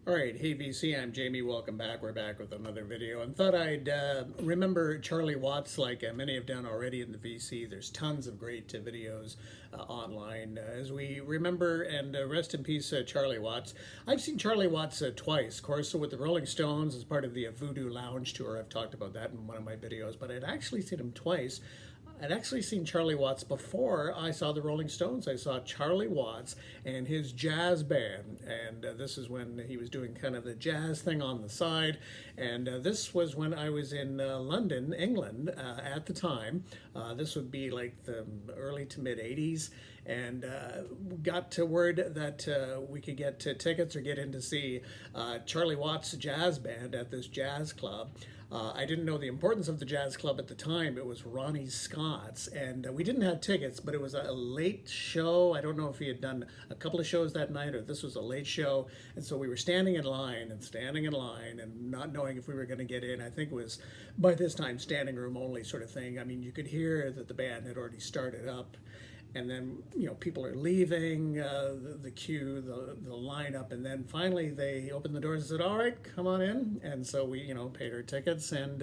All right, hey VC, I'm Jamie. Welcome back. We're back with another video, and thought I'd remember Charlie Watts, like many have done already in the VC. There's tons of great videos online as we remember, and rest in peace, Charlie Watts. I've seen Charlie Watts twice, of course, so with the Rolling Stones as part of the Voodoo Lounge tour. I've talked about that in one of my videos, but I'd actually seen him twice. I'd actually seen Charlie Watts before I saw the Rolling Stones. I saw Charlie Watts and his jazz band, and this is when he was doing kind of the jazz thing on the side. And this was when I was in London, England, at the time. This would be like the early to mid 80s, and got to word that we could get tickets or get in to see Charlie Watts' jazz band at this jazz club. I didn't know the importance of the jazz club at the time. It was Ronnie Scott's, and we didn't have tickets, but it was a late show. I don't know if he had done a couple of shows that night or this was a late show, and so we were standing in line and not knowing if we were going to get in. I think it was by this time standing room only sort of thing. I mean, you could hear that the band had already started up, and then people are leaving the queue, the lineup, and then finally they opened the doors and said, "All right, come on in." And so we paid our tickets and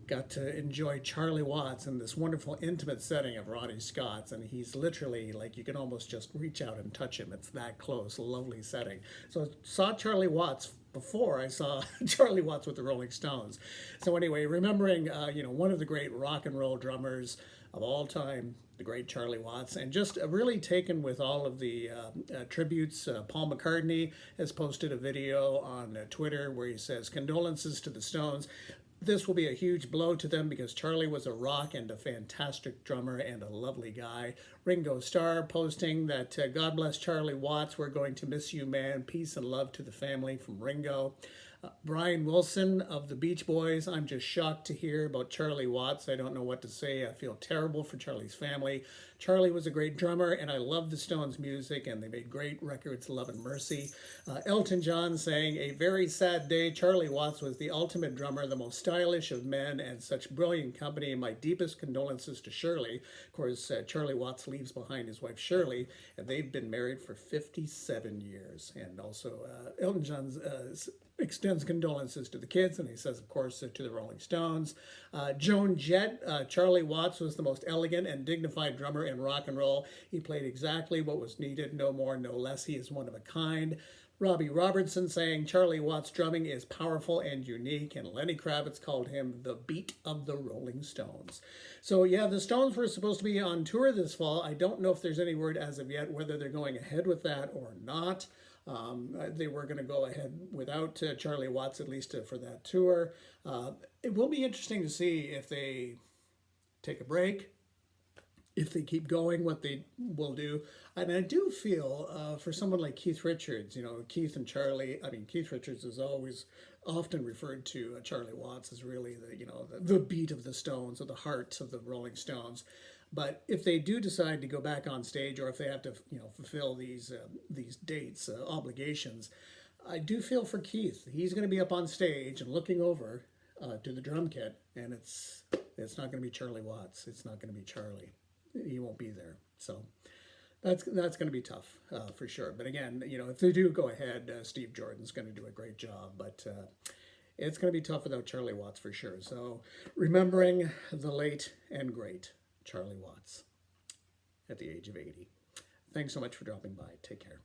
got to enjoy Charlie Watts in this wonderful intimate setting of Ronnie Scott's, and he's literally like you can almost just reach out and touch him. It's that close, lovely setting. So I saw Charlie Watts before I saw Charlie Watts with the Rolling Stones. So anyway, remembering one of the great rock and roll drummers of all time, the great Charlie Watts, and just really taken with all of the tributes. Paul McCartney has posted a video on Twitter where he says, "Condolences to the Stones. This will be a huge blow to them because Charlie was a rock and a fantastic drummer and a lovely guy." Ringo Starr posting that, "God bless Charlie Watts. We're going to miss you, man. Peace and love to the family," from Ringo. Brian Wilson of the Beach Boys, "I'm just shocked to hear about Charlie Watts. I don't know what to say. I feel terrible for Charlie's family. Charlie was a great drummer, and I love the Stones' music, and they made great records, Love and Mercy." Elton John saying, "A very sad day. Charlie Watts was the ultimate drummer, the most stylish of men, and such brilliant company. My deepest condolences to Shirley." Of course, Charlie Watts leaves behind his wife Shirley, and they've been married for 57 years. And also, Elton John extends condolences to the kids, and he says, of course, to the Rolling Stones. Joan Jett, "Charlie Watts was the most elegant and dignified drummer in rock and roll. He played exactly what was needed, no more, no less. He is one of a kind." Robbie Robertson saying, "Charlie Watts' drumming is powerful and unique," and Lenny Kravitz called him the beat of the Rolling Stones. So yeah, the Stones were supposed to be on tour this fall. I don't know if there's any word as of yet whether they're going ahead with that or not. They were going to go ahead without Charlie Watts, at least for that tour. It will be interesting to see if they take a break, if they keep going, what they will do. And I do feel for someone like Keith Richards, Keith and Charlie, Keith Richards is always often referred to Charlie Watts as really the beat of the Stones, or the heart of the Rolling Stones. But if they do decide to go back on stage, or if they have to fulfill these dates, obligations, I do feel for Keith. He's going to be up on stage and looking over to the drum kit, and it's not going to be Charlie Watts. It's not going to be Charlie. He won't be there. So that's going to be tough for sure. But again, if they do go ahead, Steve Jordan's going to do a great job. But it's going to be tough without Charlie Watts for sure. So remembering the late and great Charlie Watts at the age of 80. Thanks so much for dropping by. Take care.